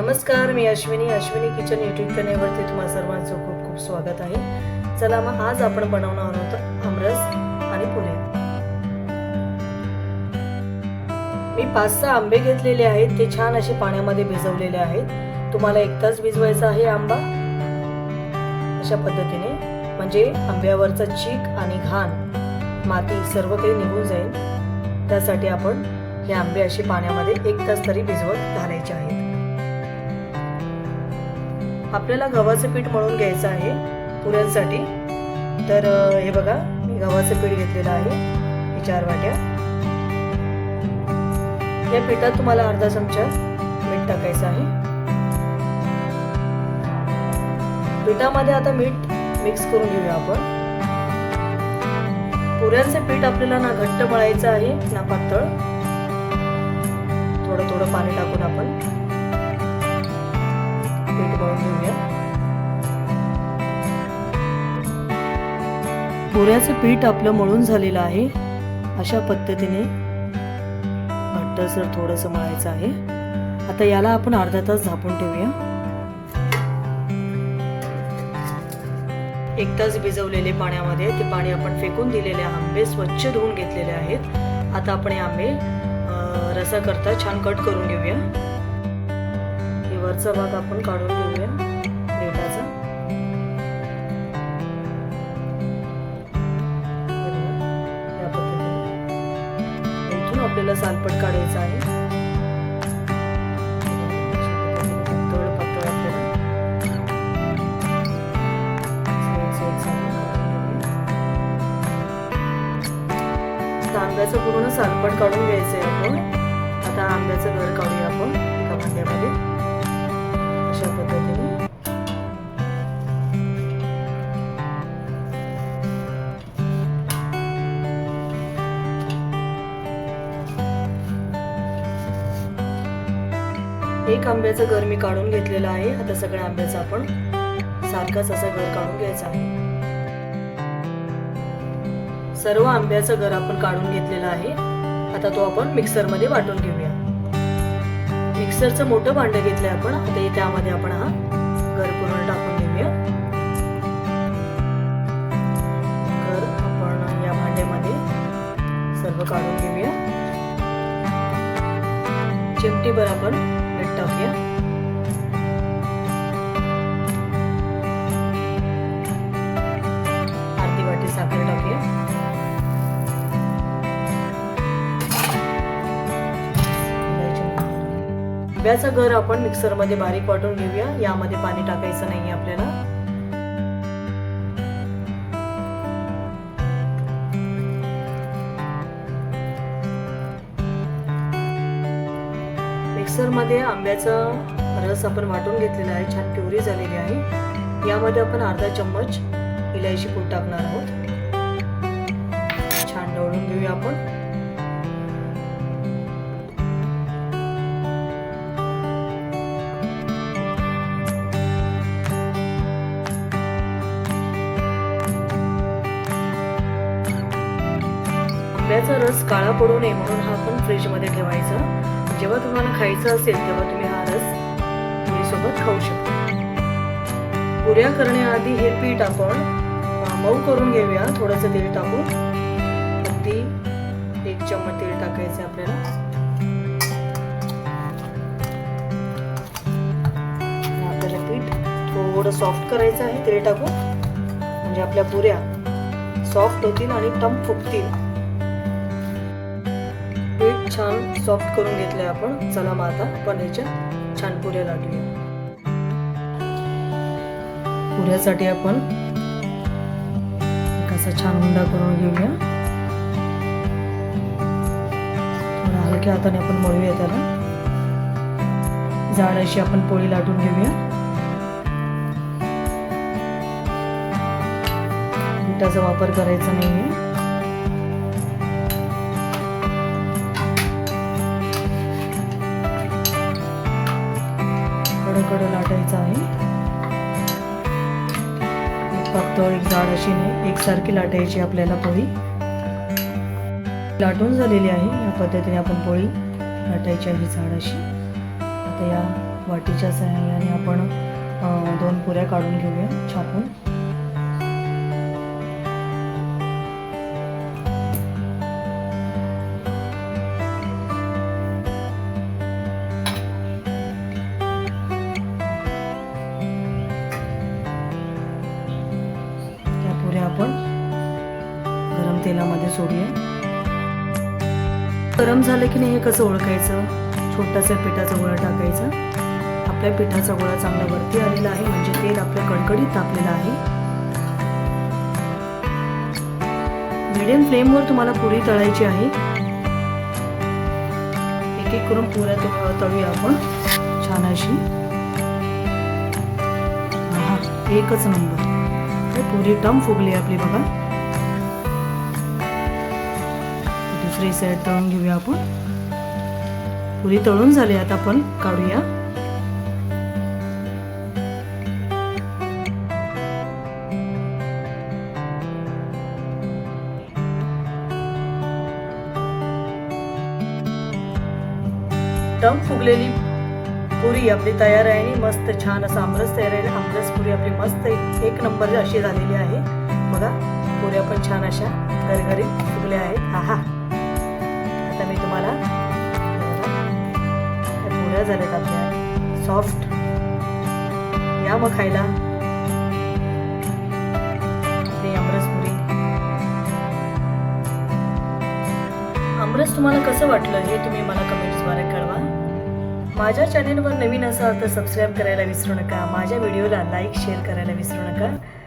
नमस्कार, मी Ashwini kitchen YouTube चॅनलवरती तुम्हा सर्वांचं खूप खूप स्वागत आहे. चला मग आज आपण बनवणार आहोत आमरस आणि पुऱ्या. मी 5-6 आंबे घेतलेले आहेत. ते छान असे पाण्यामध्ये भिजवलेले आहेत. तुम्हाला 1 तास भिजवायचा आहे आंबा. अशा पद्धतीने म्हणजे आंब्यावरचा चीक आणि घाण माती सर्व काही निघून जाईल. त्यासाठी आपण हे आंबे असे पाण्यामध्ये 1 तास तरी भिजवत घालायचे आहेत. आपल्याला गव्हाचं पीठ मळून घ्यायचं आहे पुऱ्यांसाठी. तर हे बघा, मी गव्हाचं पीठ घेतलेलं आहे. हे 4 वाट्या. या पिठात तुम्हाला अर्धा चमचा मीठ टाकायचं आहे. पिठामध्ये आता मीठ मिक्स करून घेऊया आपण. पुऱ्यांचे पीठ आपल्याला ना घट्ट मळायचं आहे ना पातळ. थोडं थोडं पाणी टाकून आपण पीठ मळून घेऊया. पुऱ्याचं पीठ आपलं मळून झालेलं आहे. अशा पद्धतीने घट्टसर थोडंसं मळायचं आहे. आता याला आपण अर्धा तास झाकून ठेवूया. 1 तास भिजवलेले पाण्यामध्ये ते पाणी आपण फेकून दिलेले आंबे स्वच्छ धुवून घेतलेले आहेत. आता आपण हे आंबे रसा करता छान कट करून घेऊया. हे वरचा भाग आपण काढून घेऊया देठाचा. या पद्धतीने इथून आपल्याला सालपट काढायचा आहे. पातळ आपल्याला आंब्याचं पूर्ण सालपट काढून घ्यायचंय आपण. आता आंब्याचं घर काढूया आपण एका भांड्यामध्ये. अशा पद्धतीने एक आंब्याचं घर मी काढून घेतलेलं आहे. आता सगळ्या आंब्याचं आपण सारखाच असं घर काढून घ्यायचं आहे. सर्व आंब्याचं घर आपण काढून घेतलेलं आहे. आता तो आपण मिक्सर मध्ये वाटून घेऊया. मिक्सरचं मोठं भांडं घेतलंय आपण. आता त्यामध्ये आपण हा घर पूर्ण टाकून घेऊया. घर आपण या भांड्यामध्ये सर्व काढून घेऊया. चिमटीभर आपण मीठ टाकूया. अर्धी वाटी साखर टाकूया. आंब्याचं घर आपण मिक्सर मध्ये बारीक वाटून घेऊया. यामध्ये पाणी टाकायचं नाही आपल्याला. मिक्सर मध्ये आंब्याचा रस आपण वाटून घेतलेला आहे. छान प्युरी झालेली आहे. यामध्ये आपण अर्धा चम्मच इलायची पूड टाकणार आहोत. छान ढवळून घेऊया आपण. आंब्याचा रस काळा पडू नये म्हणून हा आपण फ्रीज मध्ये ठेवायचा. जेव्हा तुम्हाला खायचं असेल तेव्हा तुम्ही हा रस पोळीसोबत खाऊ शकता. पुऱ्या करण्याआधी हे पीठ आपण मऊ करून घेऊया. थोडंसं तेल टाकून. अगदी 1 चम्मच तेल टाकायचं आपल्याला. आपल्याला पीठ थोडं सॉफ्ट करायचं आहे तेल टाकून. म्हणजे आपल्या पुऱ्या सॉफ्ट होतील आणि टम फुगतील. पीठ छान सॉफ्ट करून घेतलंय आपण. चला मग आता आपण ह्याच्या छान पुऱ्या लाटूया. पुऱ्यासाठी आपण असा छान उंडा करून घेऊया. थोडा हलक्या हाताने आपण मळूया त्याला. जाड अशी आपण पोळी लाटून घेऊया. पिठाचा वापर करायचा नाहीये. कडकडं लाटायचं आहे. पातळ एक जाड अशी नाही, एकसारखी लाटायची आपल्याला पोळी. लाटून झालेली आहे. या पद्धतीने आपण पोळी लाटायची आहे जाड अशी. आता या वाटीच्या सहाय्याने आपण 2 पुऱ्या काढून घेऊया छापून. त्या पुऱ्या आपण गरम तेलामध्ये सोडूया. गरम झालं की नाही हे कसं ओळखायचं? छोटासा पिठाचा गोळा टाकायचा. आपल्या पिठाचा गोळा चांगला वरती आलेला आहे म्हणजे तेल आपलं कडकडीत तापलेलं आहे. मीडियम फ्लेमवर तुम्हाला पुरी तळायची आहे. एक एक करून पुऱ्या तळूया आपण छान अशी. हा एकच नंबर. पुरी टम फुगली आपली बघा. दुसरी साईड तळून घेऊया आपण. पुरी तळून झाली आता आपण काढूया. टम फुगलेली पुरी आपली तयार आहे आणि मस्त छान असा आमरस तयार आहे. आमरस पुरी आपली मस्त एक नंबर अशी झालेली आहे बघा. पुऱ्या पण छान अशा गरगरीत फुगल्या आहेत. आहा, आता मी तुम्हाला पुऱ्या झाल्यात आपल्या सॉफ्ट. या मग खायला आपली आमरस पुरी. आमरस तुम्हाला कसं वाटलं हे तुम्ही मला कमेंट्सद्वारे कळवा. माझ्या चॅनेलवर नवीन असाल तर सबस्क्राईब करायला विसरू नका. माझ्या व्हिडिओला लाईक शेअर करायला विसरू नका.